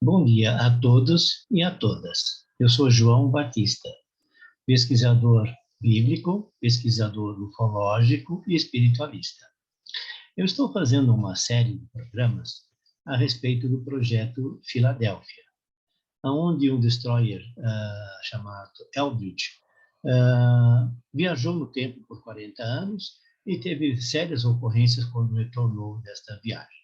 Bom dia a todos e a todas. Eu sou João Batista, pesquisador bíblico, pesquisador ufológico e espiritualista. Eu estou fazendo uma série de programas a respeito do projeto Filadélfia, onde um destroyer chamado Eldridge viajou no tempo por 40 anos e teve sérias ocorrências quando retornou desta viagem.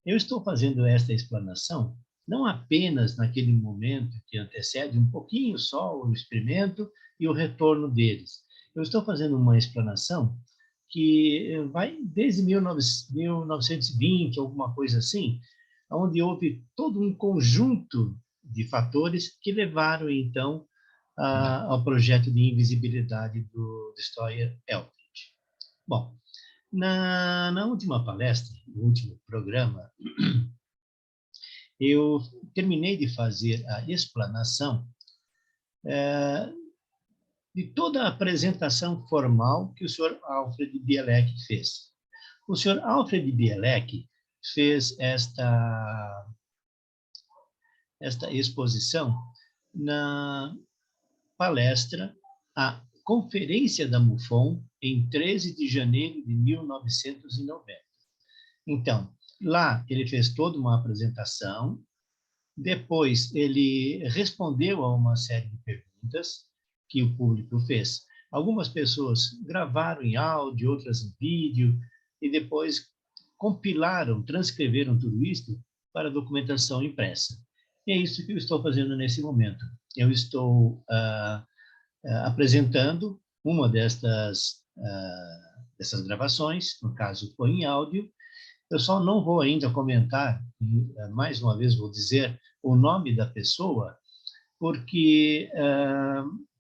Eu estou fazendo esta explanação não apenas naquele momento que antecede um pouquinho só o experimento e o retorno deles. Eu estou fazendo uma explanação que vai desde 1920, alguma coisa assim, onde houve todo um conjunto de fatores que levaram, então, ao projeto de invisibilidade do destroyer Eldridge. Bom, na última palestra, no último programa, eu terminei de fazer a explanação de toda a apresentação formal que o senhor Alfred Bielek fez. O senhor Alfred Bielek fez esta exposição na palestra A Conferência da MUFON, em 13 de janeiro de 1990. Então, lá ele fez toda uma apresentação, depois ele respondeu a uma série de perguntas que o público fez. Algumas pessoas gravaram em áudio, outras em vídeo, e depois compilaram, transcreveram tudo isso para documentação impressa. E é isso que eu estou fazendo nesse momento. Eu estou apresentando uma dessas gravações, no caso foi em áudio. Eu só não vou ainda comentar, mais uma vez vou dizer o nome da pessoa, porque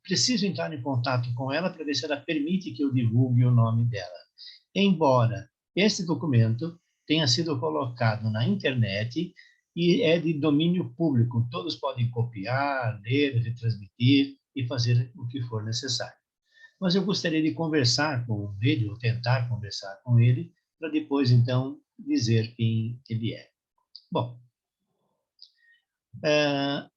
preciso entrar em contato com ela para ver se ela permite que eu divulgue o nome dela. Embora esse documento tenha sido colocado na internet e é de domínio público, todos podem copiar, ler, retransmitir e fazer o que for necessário. Mas eu gostaria de conversar com ele, ou tentar conversar com ele, para depois, então, dizer quem ele é. Bom,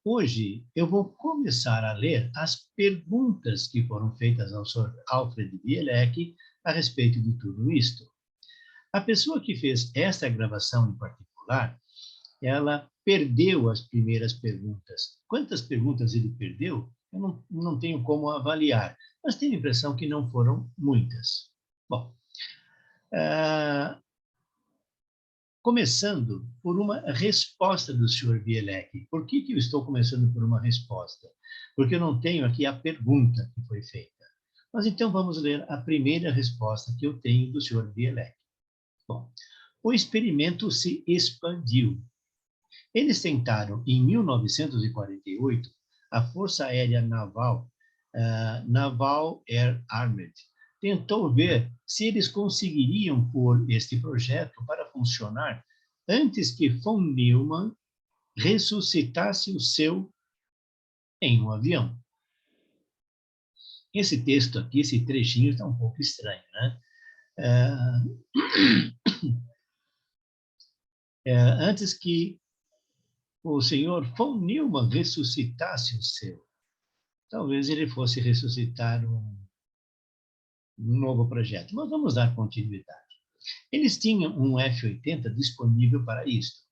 hoje eu vou começar a ler as perguntas que foram feitas ao Sr. Alfred Bielek a respeito de tudo isto. A pessoa que fez esta gravação em particular, ela perdeu as primeiras perguntas. Quantas perguntas ele perdeu, eu não tenho como avaliar, mas tenho a impressão que não foram muitas. Bom, começando por uma resposta do Sr. Bielek. Por que eu estou começando por uma resposta? Porque eu não tenho aqui a pergunta que foi feita. Mas então vamos ler a primeira resposta que eu tenho do Sr. Bielek. Bom, o experimento se expandiu. Eles tentaram, em 1948, a Força Aérea Naval, Naval Air Armed, tentou ver se eles conseguiriam pôr este projeto para funcionar antes que von Neumann ressuscitasse o seu em um avião. Esse texto aqui, esse trechinho, está um pouco estranho, né? Antes que o senhor von Neumann ressuscitasse o seu. Talvez ele fosse ressuscitar um novo projeto, mas vamos dar continuidade. Eles tinham um F-80 disponível para isso.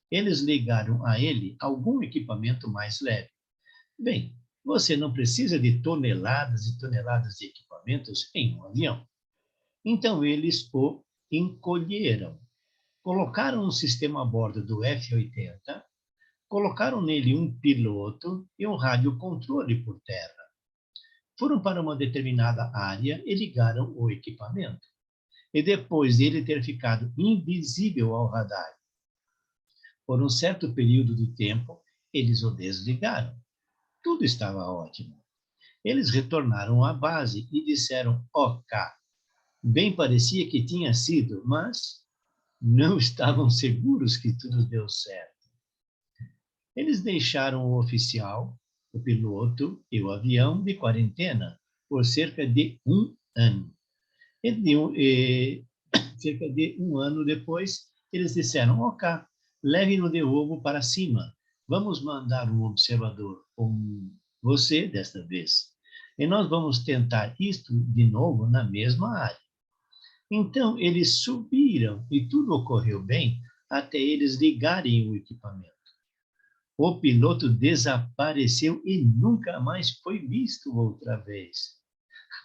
Eles ligaram a ele algum equipamento mais leve. Bem, você não precisa de toneladas e toneladas de equipamentos em um avião. Então, eles o encolheram. Colocaram um sistema a bordo do F-80, colocaram nele um piloto e um radiocontrole por terra. Foram para uma determinada área e ligaram o equipamento. E depois de ele ter ficado invisível ao radar, por um certo período de tempo, eles o desligaram. Tudo estava ótimo. Eles retornaram à base e disseram OK. Bem parecia que tinha sido, mas não estavam seguros que tudo deu certo. Eles deixaram o oficial, o piloto e o avião de quarentena por cerca de um ano. Cerca de um ano depois, eles disseram OK, leve-no de novo para cima. Vamos mandar um observador com você desta vez. E nós vamos tentar isto de novo na mesma área. Então, eles subiram e tudo ocorreu bem até eles ligarem o equipamento. O piloto desapareceu e nunca mais foi visto outra vez.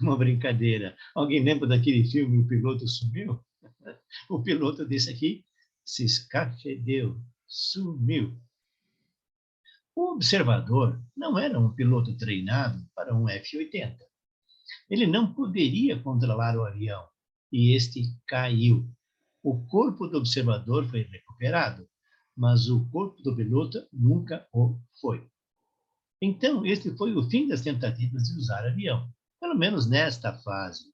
Uma brincadeira. Alguém lembra daquele filme O Piloto Sumiu? O piloto desse aqui se escafedeu, sumiu. O observador não era um piloto treinado para um F-80. Ele não poderia controlar o avião e este caiu. O corpo do observador foi recuperado, mas o corpo do piloto nunca o foi. Então, este foi o fim das tentativas de usar avião, pelo menos nesta fase.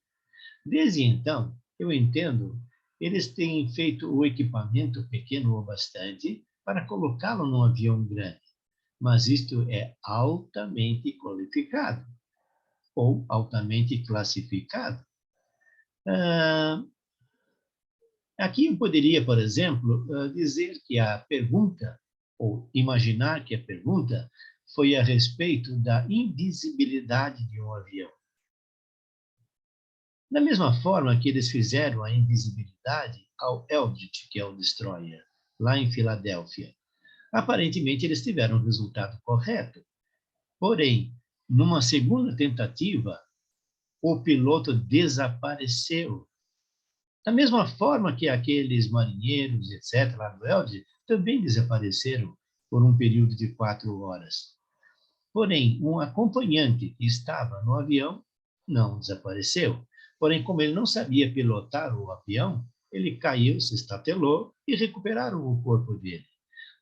Desde então, eu entendo, eles têm feito o equipamento pequeno o bastante para colocá-lo num avião grande, mas isto é altamente qualificado ou altamente classificado. Aqui eu poderia, por exemplo, dizer que a pergunta, ou imaginar que a pergunta, foi a respeito da invisibilidade de um avião. Da mesma forma que eles fizeram a invisibilidade ao Eldritch, que é o destroyer, lá em Filadélfia. Aparentemente, eles tiveram o resultado correto. Porém, numa segunda tentativa, o piloto desapareceu. Da mesma forma que aqueles marinheiros, etc., lá no Eldritch, também desapareceram por um período de 4 horas. Porém, um acompanhante que estava no avião não desapareceu. Porém, como ele não sabia pilotar o avião, ele caiu, se estatelou e recuperaram o corpo dele.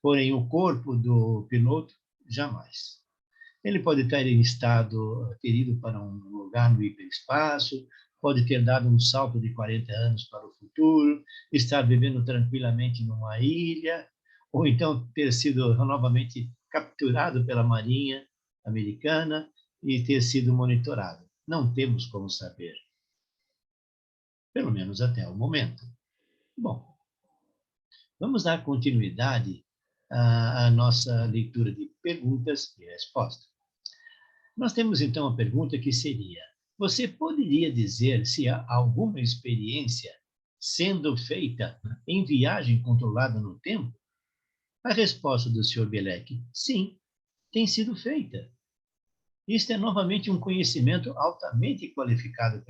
Porém, o corpo do piloto, jamais. Ele pode estar em estado ter para um lugar no hiperespaço, pode ter dado um salto de 40 anos para o futuro, estar vivendo tranquilamente numa ilha, ou então ter sido novamente capturado pela Marinha Americana e ter sido monitorado. Não temos como saber. Pelo menos até o momento. Bom, vamos dar continuidade à nossa leitura de perguntas e respostas. Nós temos, então, a pergunta que seria: você poderia dizer se há alguma experiência sendo feita em viagem controlada no tempo? A resposta do Sr. Bielek: sim, tem sido feita. Isto é novamente um conhecimento altamente qualificado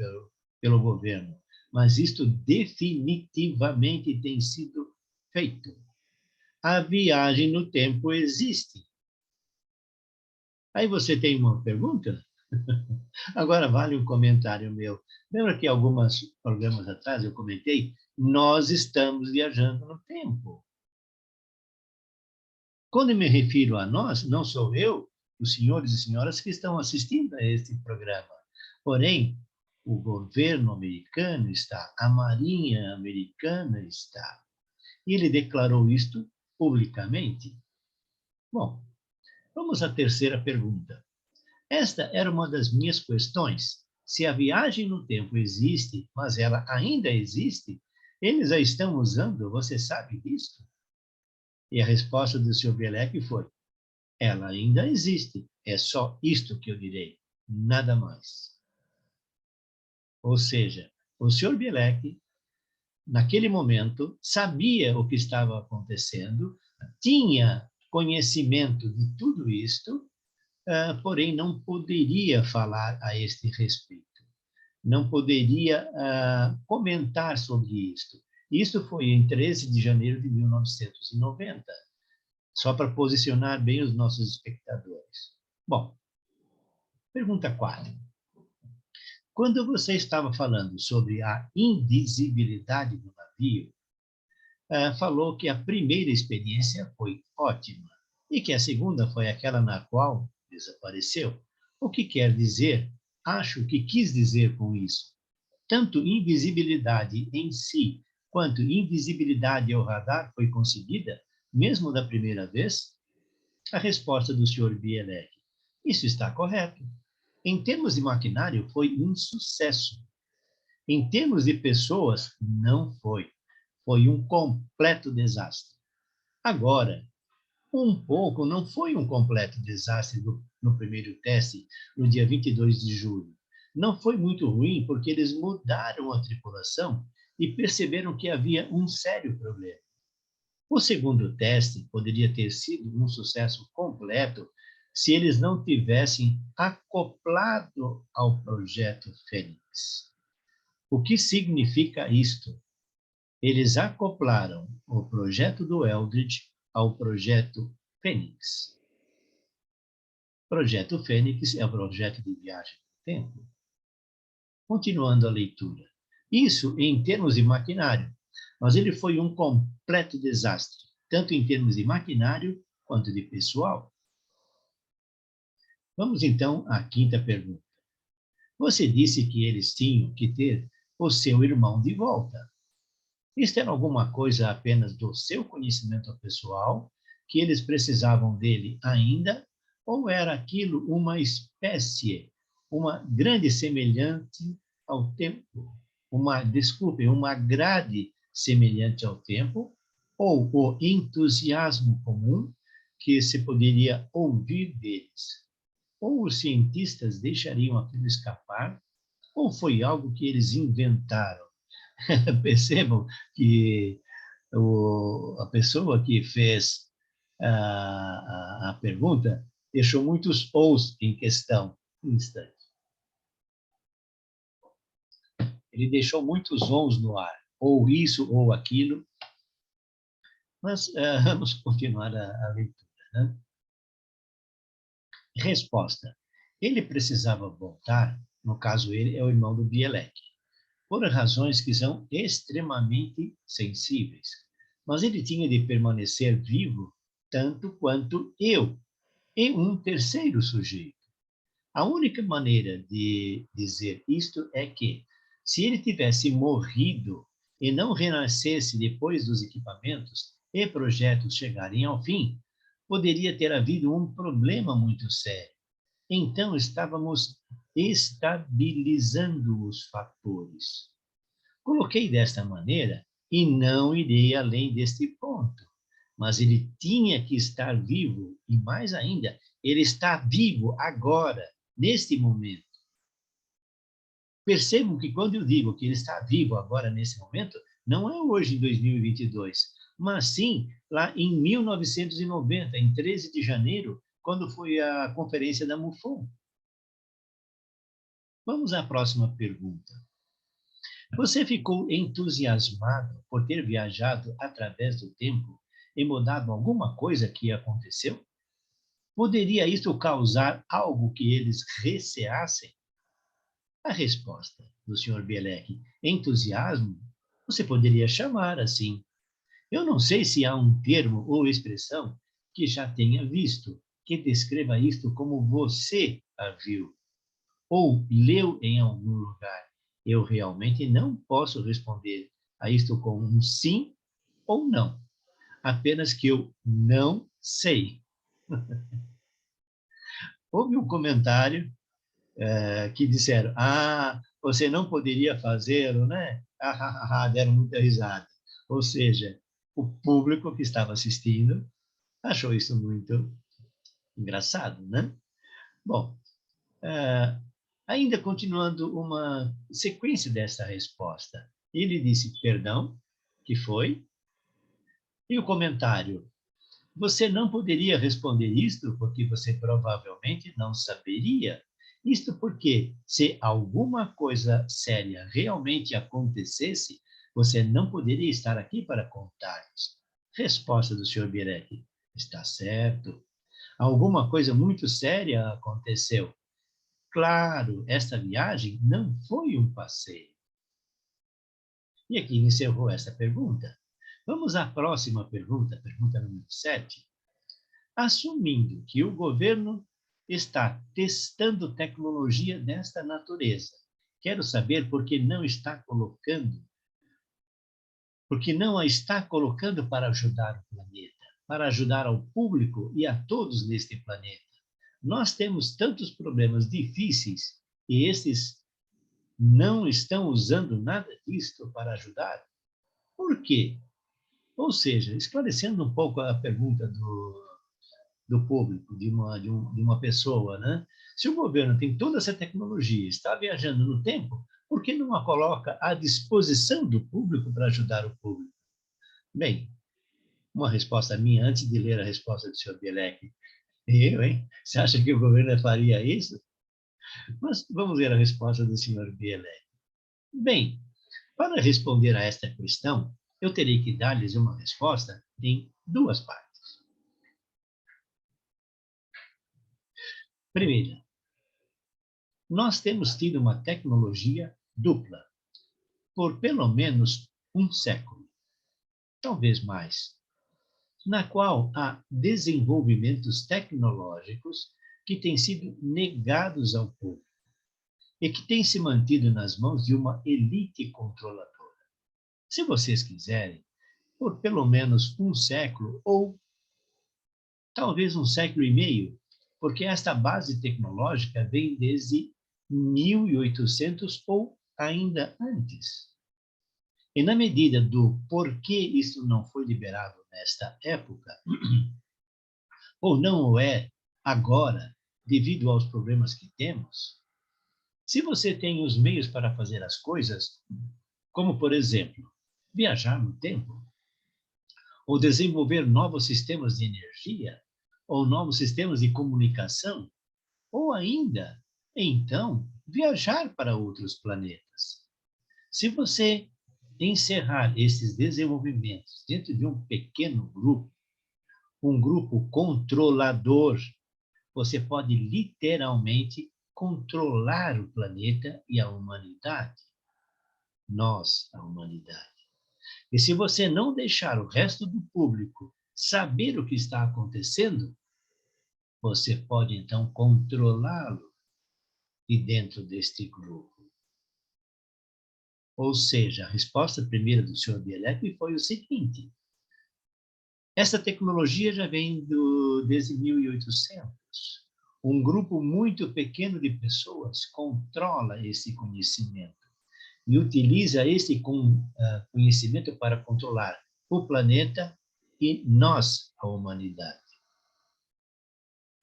pelo governo, mas isto definitivamente tem sido feito. A viagem no tempo existe. Aí você tem uma pergunta? Agora vale um comentário meu. Lembra que alguns programas atrás eu comentei? Nós estamos viajando no tempo. Quando eu me refiro a nós, não sou eu, os senhores e senhoras que estão assistindo a este programa. Porém, o governo americano está, a Marinha Americana está. E ele declarou isto publicamente. Bom, vamos à terceira pergunta. Esta era uma das minhas questões. Se a viagem no tempo existe, mas ela ainda existe, eles a estão usando, você sabe disso? E a resposta do Sr. Bielek foi: ela ainda existe, é só isto que eu direi, nada mais. Ou seja, o Sr. Bielek, naquele momento, sabia o que estava acontecendo, tinha conhecimento de tudo isto, porém não poderia falar a este respeito, não poderia comentar sobre isto. Isso foi em 13 de janeiro de 1990, só para posicionar bem os nossos espectadores. Bom, pergunta 4. Quando você estava falando sobre a invisibilidade do navio, falou que a primeira experiência foi ótima e que a segunda foi aquela na qual desapareceu. O que quer dizer? Acho que quis dizer com isso. Tanto invisibilidade em si, quanto invisibilidade ao radar foi conseguida, mesmo da primeira vez? A resposta do Sr. Bielek: isso está correto. Em termos de maquinário, foi um sucesso. Em termos de pessoas, não foi. Foi um completo desastre. Agora, um pouco, não foi um completo desastre no primeiro teste, no dia 22 de julho. Não foi muito ruim, porque eles mudaram a tripulação e perceberam que havia um sério problema. O segundo teste poderia ter sido um sucesso completo se eles não tivessem acoplado ao projeto Fênix. O que significa isto? Eles acoplaram o projeto do Eldridge ao projeto Fênix. O projeto Fênix é o projeto de viagem no tempo. Continuando a leitura. Isso em termos de maquinário, mas ele foi um completo desastre, tanto em termos de maquinário quanto de pessoal. Vamos então à quinta pergunta. Você disse que eles tinham que ter o seu irmão de volta. Isto era alguma coisa apenas do seu conhecimento pessoal, que eles precisavam dele ainda, ou era aquilo uma espécie, uma grande semelhante ao tempo, uma grade semelhante ao tempo, ou o entusiasmo comum que se poderia ouvir deles? Ou os cientistas deixariam aquilo escapar, ou foi algo que eles inventaram? Percebam que a pessoa que fez a pergunta deixou muitos ous em questão. Um instante. Ele deixou muitos ous no ar, ou isso ou aquilo. Mas vamos continuar a leitura. Né? Resposta. Ele precisava voltar, no caso ele é o irmão do Bielek, por razões que são extremamente sensíveis. Mas ele tinha de permanecer vivo tanto quanto eu, e um terceiro sujeito. A única maneira de dizer isto é que, se ele tivesse morrido e não renascesse depois dos equipamentos e projetos chegarem ao fim, poderia ter havido um problema muito sério. Então, estávamos estabilizando os fatores. Coloquei desta maneira e não irei além deste ponto. Mas ele tinha que estar vivo, e mais ainda, ele está vivo agora, neste momento. Percebam que quando eu digo que ele está vivo agora, nesse momento, não é hoje, em 2022, mas sim lá em 1990, em 13 de janeiro, quando foi a conferência da MUFON. Vamos à próxima pergunta. Você ficou entusiasmado por ter viajado através do tempo e mudado alguma coisa que aconteceu? Poderia isso causar algo que eles receassem? A resposta do Sr. Bielek, entusiasmo, você poderia chamar assim. Eu não sei se há um termo ou expressão que já tenha visto que descreva isto como você a viu ou leu em algum lugar. Eu realmente não posso responder a isto com um sim ou não. Apenas que eu não sei. Houve um comentário que disseram, você não poderia fazê-lo, né? Deram muita risada. Ou seja, o público que estava assistindo achou isso muito engraçado, né? Bom, ainda continuando uma sequência dessa resposta, ele disse perdão, que foi, e o comentário, você não poderia responder isto porque você provavelmente não saberia. Isto porque, se alguma coisa séria realmente acontecesse, você não poderia estar aqui para contar-nos. Resposta do Sr. Birek. Está certo. Alguma coisa muito séria aconteceu. Claro, esta viagem não foi um passeio. E aqui encerrou essa pergunta. Vamos à próxima pergunta, pergunta número 7. Assumindo que o governo está testando tecnologia desta natureza, quero saber por que não a está colocando para ajudar o planeta, para ajudar ao público e a todos neste planeta. Nós temos tantos problemas difíceis e esses não estão usando nada disto para ajudar. Por quê? Ou seja, esclarecendo um pouco a pergunta do público, de uma pessoa, né? Se o governo tem toda essa tecnologia, está viajando no tempo, por que não a coloca à disposição do público para ajudar o público? Bem, uma resposta minha, antes de ler a resposta do senhor Bielek. Eu, hein? Você acha que o governo faria isso? Mas vamos ver a resposta do senhor Bielek. Bem, para responder a esta questão, eu terei que dar-lhes uma resposta em duas partes. Primeira, nós temos tido uma tecnologia dupla por pelo menos um século, talvez mais, na qual há desenvolvimentos tecnológicos que têm sido negados ao povo e que têm se mantido nas mãos de uma elite controladora. Se vocês quiserem, por pelo menos um século ou talvez um século e meio, porque esta base tecnológica vem desde 1800 ou ainda antes. E na medida do porquê isso não foi liberado nesta época, ou não o é agora, devido aos problemas que temos, se você tem os meios para fazer as coisas, como, por exemplo, viajar no tempo, ou desenvolver novos sistemas de energia, ou novos sistemas de comunicação, ou ainda, então, viajar para outros planetas. Se você encerrar esses desenvolvimentos dentro de um pequeno grupo, um grupo controlador, você pode literalmente controlar o planeta e a humanidade. Nós, a humanidade. E se você não deixar o resto do público saber o que está acontecendo, você pode então controlá-lo de dentro deste grupo. Ou seja, a resposta primeira do Sr. Bielek foi o seguinte: essa tecnologia já vem desde 1800. Um grupo muito pequeno de pessoas controla esse conhecimento e utiliza esse conhecimento para controlar o planeta e nós, a humanidade.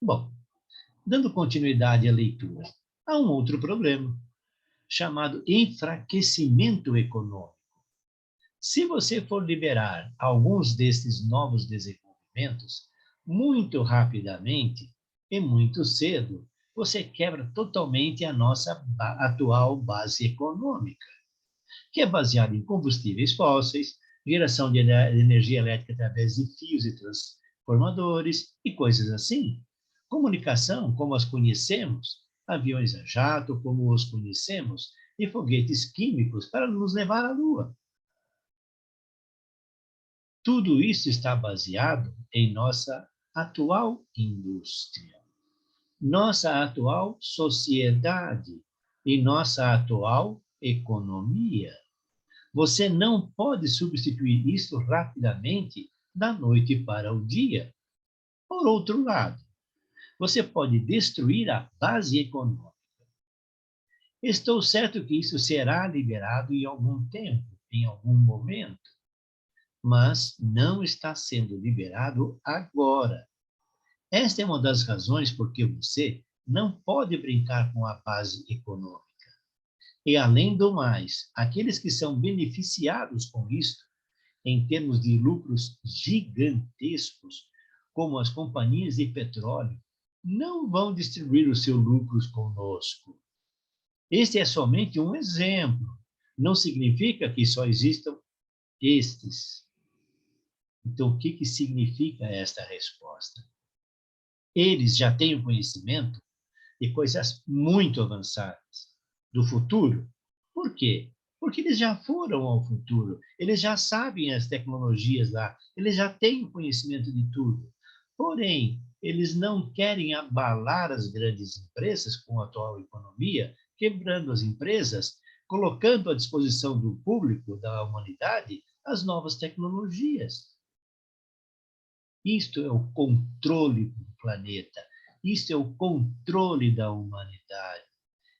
Bom, dando continuidade à leitura, há um outro problema, chamado enfraquecimento econômico. Se você for liberar alguns desses novos desenvolvimentos muito rapidamente e muito cedo, você quebra totalmente a nossa atual base econômica, que é baseada em combustíveis fósseis, geração de energia elétrica através de fios e transformadores e coisas assim. Comunicação, como as conhecemos, aviões a jato, como os conhecemos, e foguetes químicos para nos levar à Lua. Tudo isso está baseado em nossa atual indústria, nossa atual sociedade e nossa atual economia. Você não pode substituir isso rapidamente da noite para o dia. Por outro lado, você pode destruir a base econômica. Estou certo que isso será liberado em algum tempo, em algum momento, mas não está sendo liberado agora. Esta é uma das razões por que você não pode brincar com a base econômica. E, além do mais, aqueles que são beneficiados com isto, em termos de lucros gigantescos, como as companhias de petróleo, não vão distribuir os seus lucros conosco. Este é somente um exemplo. Não significa que só existam estes. Então, o que significa esta resposta? Eles já têm o conhecimento de coisas muito avançadas do futuro. Por quê? Porque eles já foram ao futuro, eles já sabem as tecnologias lá, eles já têm o conhecimento de tudo. Porém, eles não querem abalar as grandes empresas com a atual economia, quebrando as empresas, colocando à disposição do público, da humanidade, as novas tecnologias. Isto é o controle do planeta, isto é o controle da humanidade.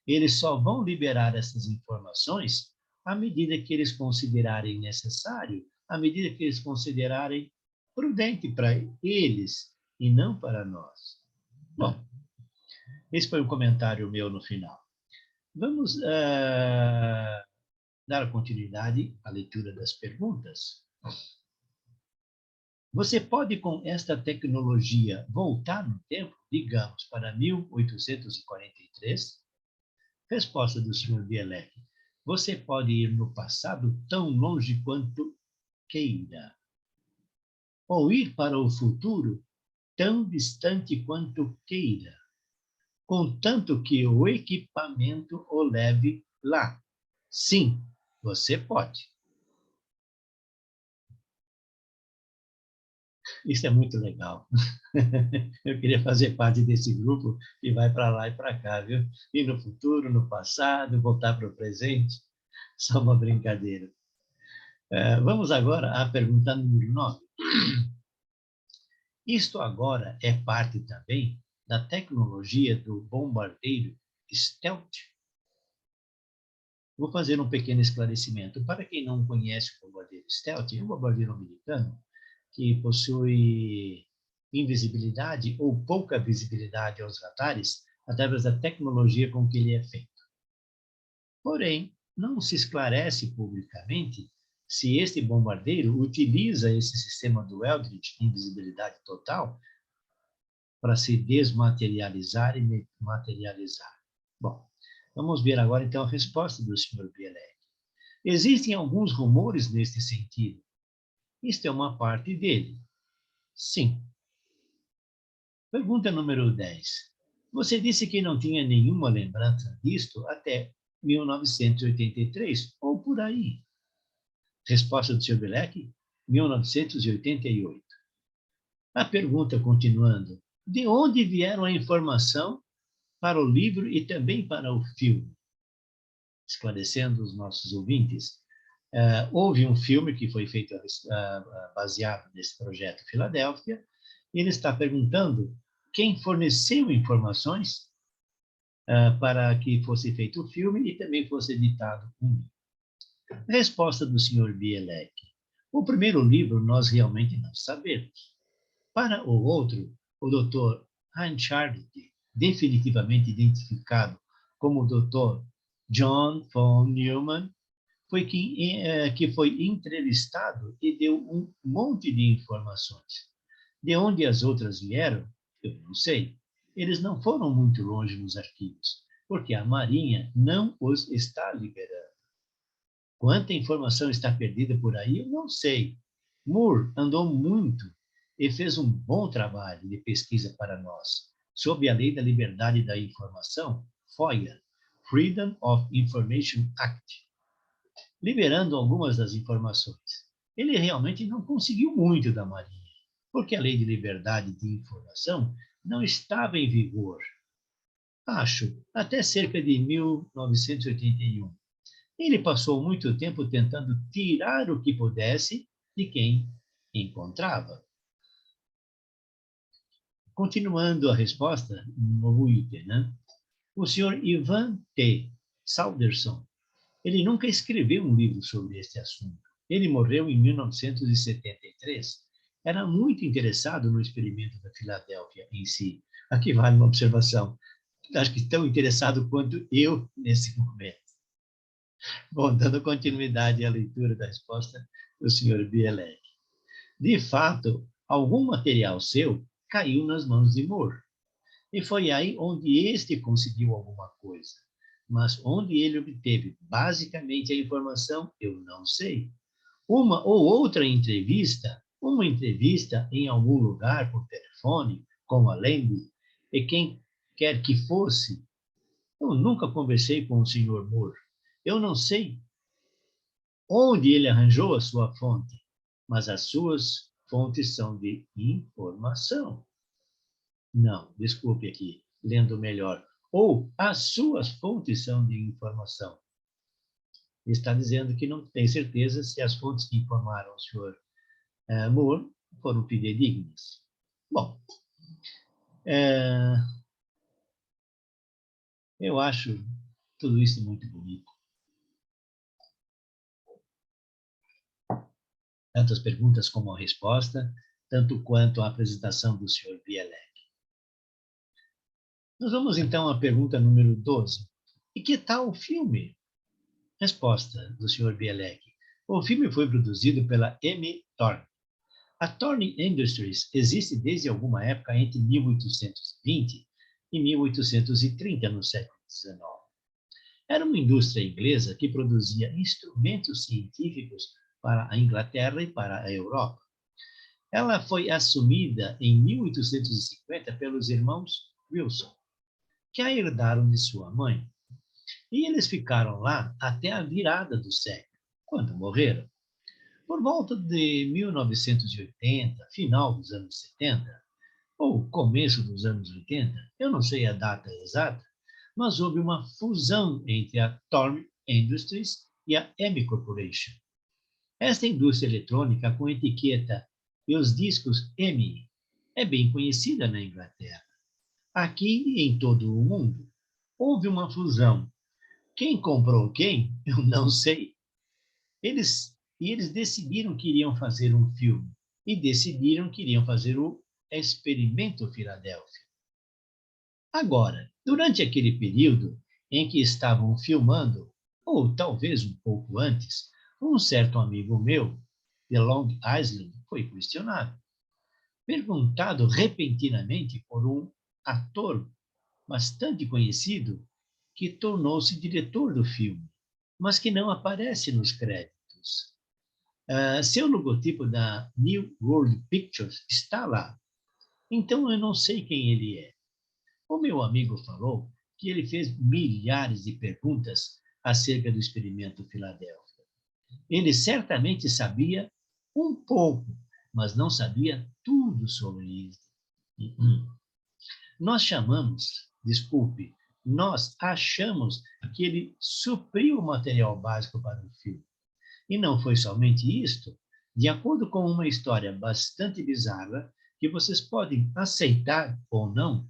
Eles só vão liberar essas informações à medida que eles considerarem necessário, à medida que eles considerarem prudente para eles e não para nós. Bom, esse foi um comentário meu no final. Vamos dar continuidade à leitura das perguntas. Você pode, com esta tecnologia, voltar no tempo, digamos, para 1843? Resposta do Sr. Bielek. Você pode ir no passado tão longe quanto queira, ou ir para o futuro tão distante quanto queira, contanto que o equipamento o leve lá. Sim, você pode. Isso é muito legal. Eu queria fazer parte desse grupo que vai para lá e para cá, viu? Ir no futuro, no passado, voltar para o presente. Só uma brincadeira. Vamos agora à pergunta número 9. Isto agora é parte também da tecnologia do bombardeiro stealth? Vou fazer um pequeno esclarecimento. Para quem não conhece o bombardeiro stealth, é um bombardeiro americano que possui invisibilidade ou pouca visibilidade aos radares através da tecnologia com que ele é feito. Porém, não se esclarece publicamente se este bombardeiro utiliza esse sistema do Eldridge, invisibilidade total, para se desmaterializar e materializar. Bom, vamos ver agora então a resposta do Sr. Bielek. Existem alguns rumores neste sentido. Isto é uma parte dele. Sim. Pergunta número 10. Você disse que não tinha nenhuma lembrança disto até 1983, ou por aí. Resposta do Sr. Bielek, 1988. A pergunta continuando. De onde vieram a informação para o livro e também para o filme? Esclarecendo os nossos ouvintes, houve um filme que foi feito baseado nesse projeto Filadélfia, e ele está perguntando quem forneceu informações para que fosse feito o filme e também fosse editado um livro. Resposta do Sr. Bielek. O primeiro livro nós realmente não sabemos. Para o outro, o Dr. Hanchard, definitivamente identificado como o Dr. John von Neumann, foi que foi entrevistado e deu um monte de informações. De onde as outras vieram, eu não sei. Eles não foram muito longe nos arquivos, porque a Marinha não os está liberando. Quanta informação está perdida por aí, eu não sei. Moore andou muito e fez um bom trabalho de pesquisa para nós, sob a Lei da Liberdade da Informação, FOIA, Freedom of Information Act, liberando algumas das informações. Ele realmente não conseguiu muito da Marinha, porque a Lei de Liberdade de Informação não estava em vigor. Acho, até cerca de 1981. Ele passou muito tempo tentando tirar o que pudesse de quem encontrava. Continuando a resposta, um novo item, né? O senhor Ivan T. Salderson, ele nunca escreveu um livro sobre este assunto. Ele morreu em 1973. Era muito interessado no experimento da Filadélfia em si. Aqui vale uma observação. Acho que tão interessado quanto eu nesse momento. Bom, dando continuidade à leitura da resposta do Sr. Bielek. De fato, algum material seu caiu nas mãos de Moore. E foi aí onde este conseguiu alguma coisa. Mas onde ele obteve basicamente a informação, eu não sei. Uma ou outra entrevista, uma entrevista em algum lugar por telefone, com a Landy, e quem quer que fosse. Eu nunca conversei com o Sr. Moore. Eu não sei onde ele arranjou a sua fonte, mas as suas fontes são de informação. Não, desculpe aqui, lendo melhor. Ou as suas fontes são de informação. Está dizendo que não tem certeza se as fontes que informaram o senhor Moore foram fidedignas. Bom, eu acho tudo isso muito bonito. tanto as perguntas como a resposta, tanto quanto a apresentação do Sr. Bielek. Nós vamos então à pergunta número 12. E que tal o filme? Resposta do Sr. Bielek. O filme foi produzido pela M. Thorne. A Thorne Industries existe desde alguma época entre 1820 e 1830 no século XIX. Era uma indústria inglesa que produzia instrumentos científicos para a Inglaterra e para a Europa. Ela foi assumida em 1850 pelos irmãos Wilson, que a herdaram de sua mãe. E eles ficaram lá até a virada do século, quando morreram. Por volta de 1980, final dos anos 70, ou começo dos anos 80, eu não sei a data exata, mas houve uma fusão entre a Thorne Industries e a M Corporation. Esta indústria eletrônica com etiqueta e os discos M é bem conhecida na Inglaterra. Aqui e em todo o mundo, houve uma fusão. Quem comprou quem, eu não sei. Eles decidiram que iriam fazer um filme e decidiram que iriam fazer o Experimento Filadélfia. Agora, durante aquele período em que estavam filmando, ou talvez um pouco antes, um certo amigo meu, de Long Island, foi questionado. Perguntado repentinamente por um ator bastante conhecido que tornou-se diretor do filme, mas que não aparece nos créditos. Seu logotipo da New World Pictures está lá, então eu não sei quem ele é. O meu amigo falou que ele fez milhares de perguntas acerca do experimento Filadélfia. Ele certamente sabia um pouco, mas não sabia tudo sobre isso. Nós achamos que ele supriu o material básico para o filme. E não foi somente isto. De acordo com uma história bastante bizarra, que vocês podem aceitar ou não,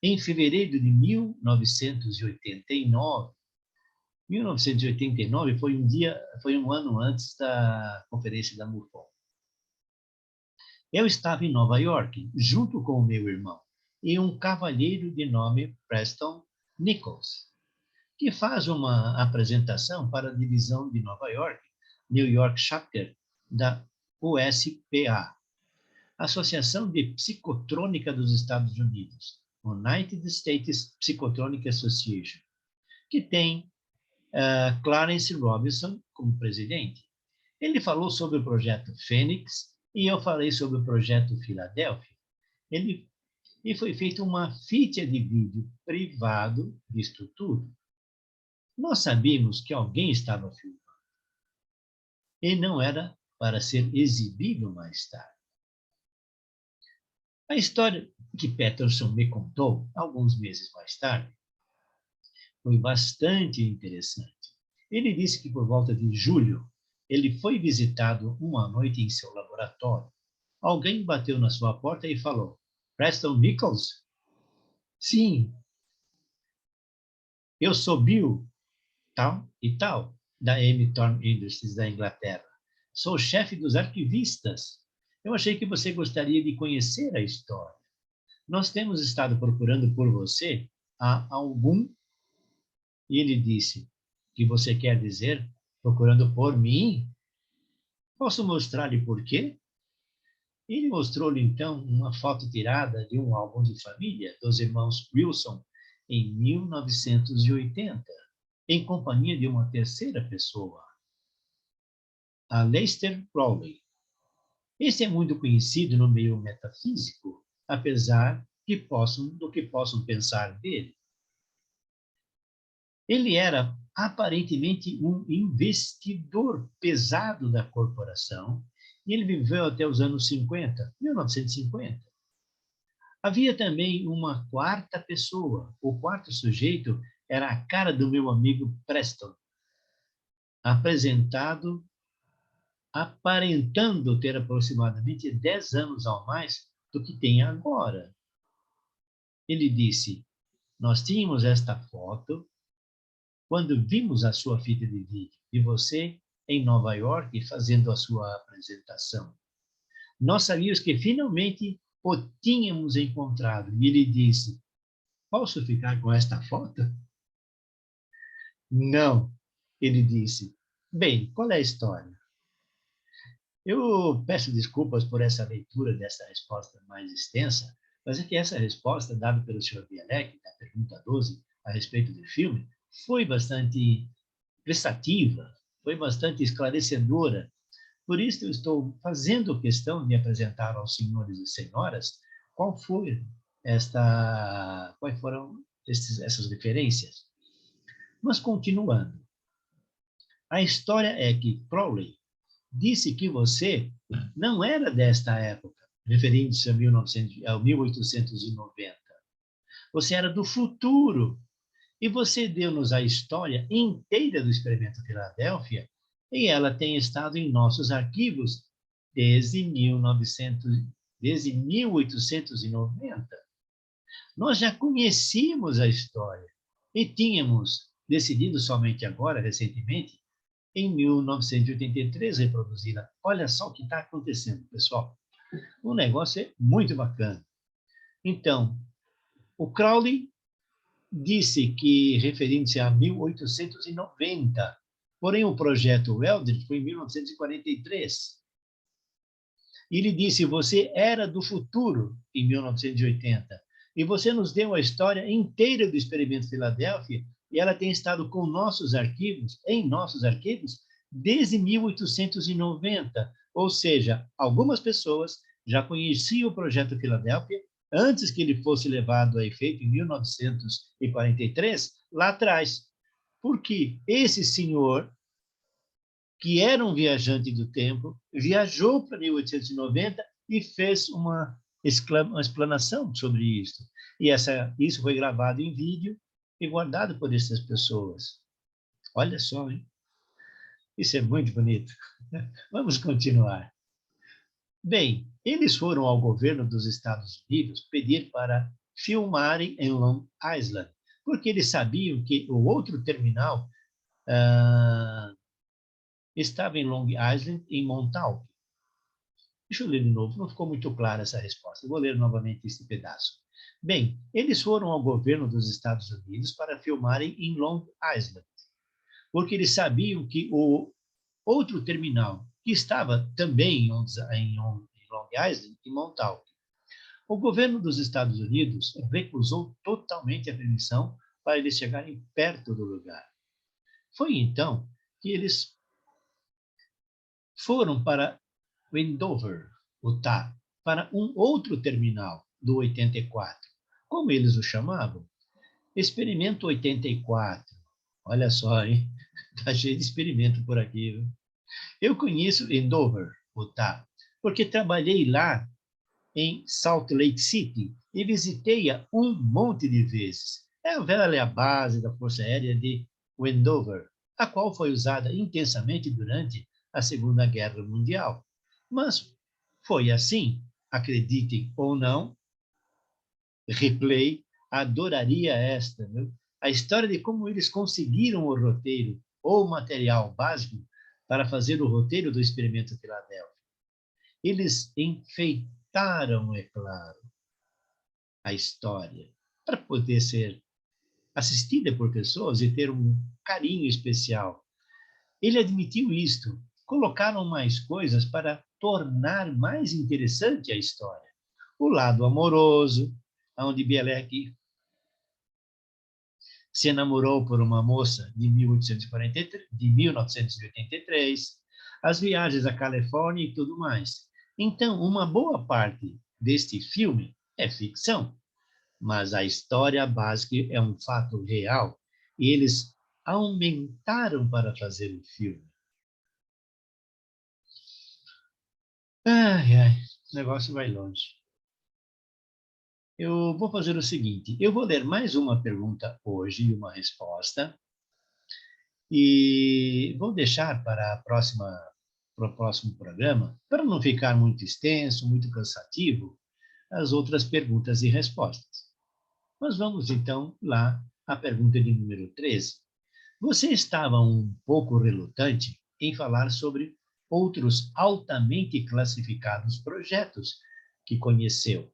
em fevereiro de 1989 foi um ano antes da conferência da MUFON. Eu estava em Nova York, junto com o meu irmão, e um cavalheiro de nome Preston Nichols, que faz uma apresentação para a divisão de Nova York, New York Chapter, da USPA, Associação de Psicotrônica dos Estados Unidos, United States Psychotronic Association, que tem Clarence Robinson como presidente. Ele falou sobre o projeto Fênix e eu falei sobre o projeto Filadélfia. E foi feita uma ficha de vídeo privado disto tudo. Nós sabíamos que alguém estava filmando. E não era para ser exibido mais tarde. A história que Peterson me contou, alguns meses mais tarde, foi bastante interessante. Ele disse que por volta de julho, ele foi visitado uma noite em seu laboratório. Alguém bateu na sua porta e falou, Preston Nichols? Sim, eu sou Bill, tal e tal, da M. Thorne Industries da Inglaterra. Sou o chefe dos arquivistas. Eu achei que você gostaria de conhecer a história. Nós temos estado procurando por você há algum... E ele disse, que você quer dizer procurando por mim? Posso mostrar-lhe por quê? Ele mostrou-lhe, então, uma foto tirada de um álbum de família dos irmãos Wilson em 1980, em companhia de uma terceira pessoa, a Aleister Crowley. Esse é muito conhecido no meio metafísico, apesar do que possam pensar dele. Ele era aparentemente um investidor pesado da corporação e ele viveu até os anos 50, 1950. Havia também uma quarta pessoa. O quarto sujeito era a cara do meu amigo Preston, apresentado aparentando ter aproximadamente 10 anos ao mais do que tem agora. Ele disse, nós tínhamos esta foto quando vimos a sua fita de vídeo, e você em Nova York fazendo a sua apresentação. Nós sabíamos que finalmente o tínhamos encontrado. E ele disse, posso ficar com esta foto? Não, ele disse. Bem, qual é a história? Eu peço desculpas por essa leitura dessa resposta mais extensa, mas é que essa resposta dada pelo Sr. Bielek, da pergunta 12, a respeito do filme, foi bastante prestativa, foi bastante esclarecedora. Por isso eu estou fazendo questão de apresentar aos senhores e senhoras quais foram essas referências. Mas continuando, a história é que Crowley disse que você não era desta época, referindo-se a 1890. Você era do futuro. E você deu-nos a história inteira do experimento Filadélfia e ela tem estado em nossos arquivos desde 1890. Nós já conhecíamos a história e tínhamos decidido somente agora, recentemente, em 1983, reproduzi-la. Olha só o que está acontecendo, pessoal. O negócio é muito bacana. Então, o Crowley disse que, referindo-se a 1890, porém o projeto Eldridge foi em 1943. Ele disse, você era do futuro em 1980, e você nos deu a história inteira do experimento Filadélfia, e ela tem estado com em nossos arquivos, desde 1890. Ou seja, algumas pessoas já conheciam o projeto Filadélfia antes que ele fosse levado a efeito em 1943, lá atrás. Porque esse senhor, que era um viajante do tempo, viajou para 1890 e fez uma explanação sobre isso. E isso foi gravado em vídeo e guardado por essas pessoas. Olha só, hein? Isso é muito bonito. Vamos continuar. Bem, eles foram ao governo dos Estados Unidos pedir para filmarem em Long Island, porque eles sabiam que o outro terminal estava em Long Island, em Montauk. Deixa eu ler de novo, não ficou muito clara essa resposta. Eu vou ler novamente esse pedaço. Bem, eles foram ao governo dos Estados Unidos para filmarem em Long Island, porque eles sabiam que o outro terminal, que estava também em Long Island, em Montauk, o governo dos Estados Unidos recusou totalmente a permissão para eles chegarem perto do lugar. Foi então que eles foram para Wendover, Utah, para um outro terminal do 84. Como eles o chamavam? Experimento 84. Olha só, hein? Está cheio de experimento por aqui. Viu? Eu conheço Wendover, Utah, porque trabalhei lá em Salt Lake City e visitei-a um monte de vezes. É a velha base da Força Aérea de Wendover, a qual foi usada intensamente durante a Segunda Guerra Mundial. Mas foi assim, acreditem ou não, Ripley adoraria esta, viu? A história de como eles conseguiram o roteiro ou o material básico para fazer o roteiro do experimento Filadélfia. Eles enfeitaram, é claro, a história para poder ser assistida por pessoas e ter um carinho especial. Ele admitiu isto. Colocaram mais coisas para tornar mais interessante a história. O lado amoroso, onde Bielek se namorou por uma moça de 1983, as viagens à Califórnia e tudo mais. Então, uma boa parte deste filme é ficção, mas a história básica é um fato real e eles aumentaram para fazer o filme. Ai, ai, o negócio vai longe. Eu vou fazer o seguinte, eu vou ler mais uma pergunta hoje e uma resposta, e vou deixar para o próximo programa, para não ficar muito extenso, muito cansativo, as outras perguntas e respostas. Mas vamos então lá à pergunta de número 13. Você estava um pouco relutante em falar sobre outros altamente classificados projetos que conheceu.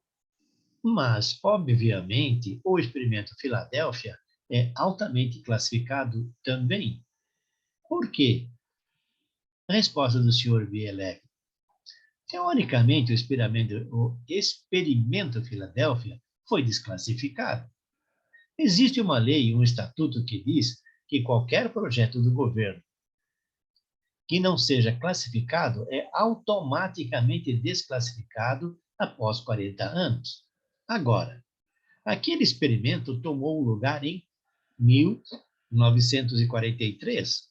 Mas, obviamente, o experimento Filadélfia é altamente classificado também. Por quê? A resposta do Sr. Bielek. Teoricamente, o experimento Filadélfia foi desclassificado. Existe uma lei, um estatuto que diz que qualquer projeto do governo que não seja classificado é automaticamente desclassificado após 40 anos. Agora, aquele experimento tomou lugar em 1943.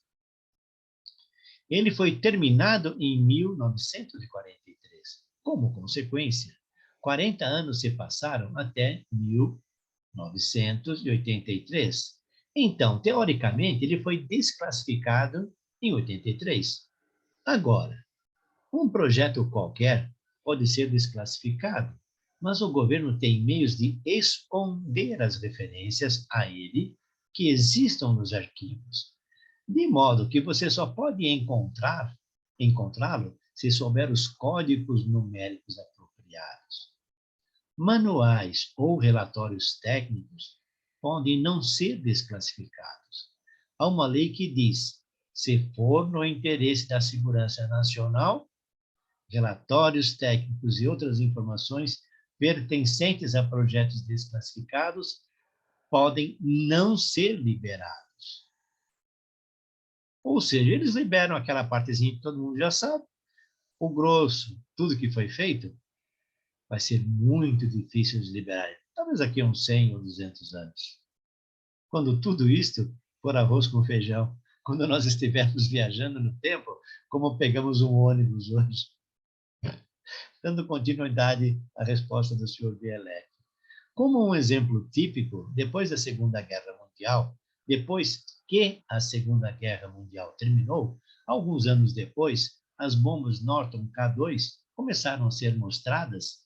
Ele foi terminado em 1943. Como consequência, 40 anos se passaram até 1983. Então, teoricamente, ele foi desclassificado em 83. Agora, um projeto qualquer pode ser desclassificado, mas o governo tem meios de esconder as referências a ele que existam nos arquivos, de modo que você só pode encontrá-lo se souber os códigos numéricos apropriados. Manuais ou relatórios técnicos podem não ser desclassificados. Há uma lei que diz: se for no interesse da segurança nacional, relatórios técnicos e outras informações pertencentes a projetos desclassificados podem não ser liberados. Ou seja, eles liberam aquela partezinha que todo mundo já sabe, o grosso, tudo que foi feito, vai ser muito difícil de liberar. Talvez daqui a uns 100 ou 200 anos. Quando tudo isto for arroz com feijão, quando nós estivermos viajando no tempo, como pegamos um ônibus hoje. Dando continuidade à resposta do Sr. Bielek. Como um exemplo típico, depois da Segunda Guerra Mundial, depois que a Segunda Guerra Mundial terminou, alguns anos depois, as bombas Norton K2 começaram a ser mostradas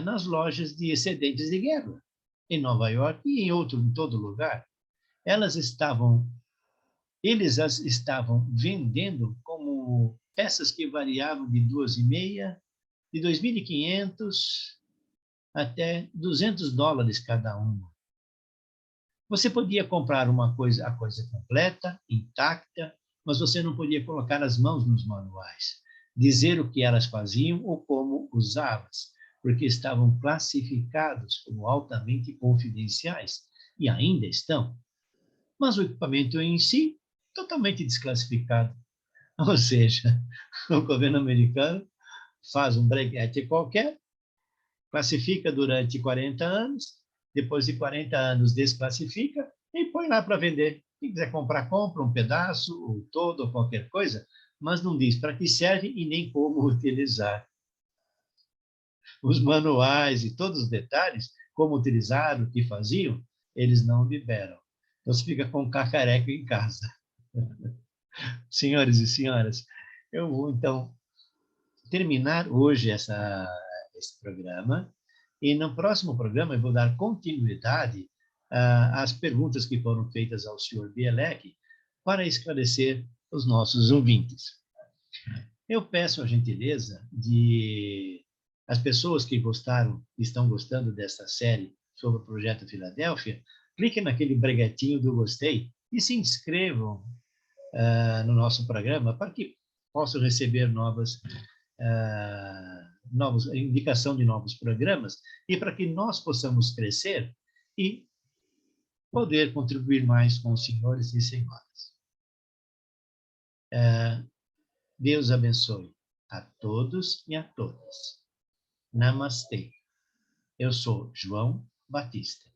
nas lojas de excedentes de guerra, em Nova York e em todo lugar. Eles as estavam vendendo como peças que variavam de 2,5, de 2.500 até $200 cada uma. Você podia comprar a coisa completa, intacta, mas você não podia colocar as mãos nos manuais, dizer o que elas faziam ou como usá-las, porque estavam classificados como altamente confidenciais, e ainda estão. Mas o equipamento em si, totalmente desclassificado. Ou seja, o governo americano faz um breguete qualquer, classifica durante 40 anos, depois de 40 anos desclassifica e põe lá para vender. Quem quiser comprar, compra um pedaço, ou todo, ou qualquer coisa, mas não diz para que serve e nem como utilizar. Os manuais e todos os detalhes, como utilizar, o que faziam, eles não liberam. Então, você fica com um cacareco em casa. Senhores e senhoras, eu vou, então, terminar hoje esse programa, e no próximo programa eu vou dar continuidade às perguntas que foram feitas ao senhor Bielek para esclarecer os nossos ouvintes. Eu peço a gentileza de as pessoas que estão gostando desta série sobre o Projeto Filadélfia, cliquem naquele breguetinho do gostei e se inscrevam no nosso programa para que possam receber indicação de novos programas e para que nós possamos crescer e poder contribuir mais com os senhores e senhoras. Deus abençoe a todos e a todas. Namastê. Eu sou João Batista.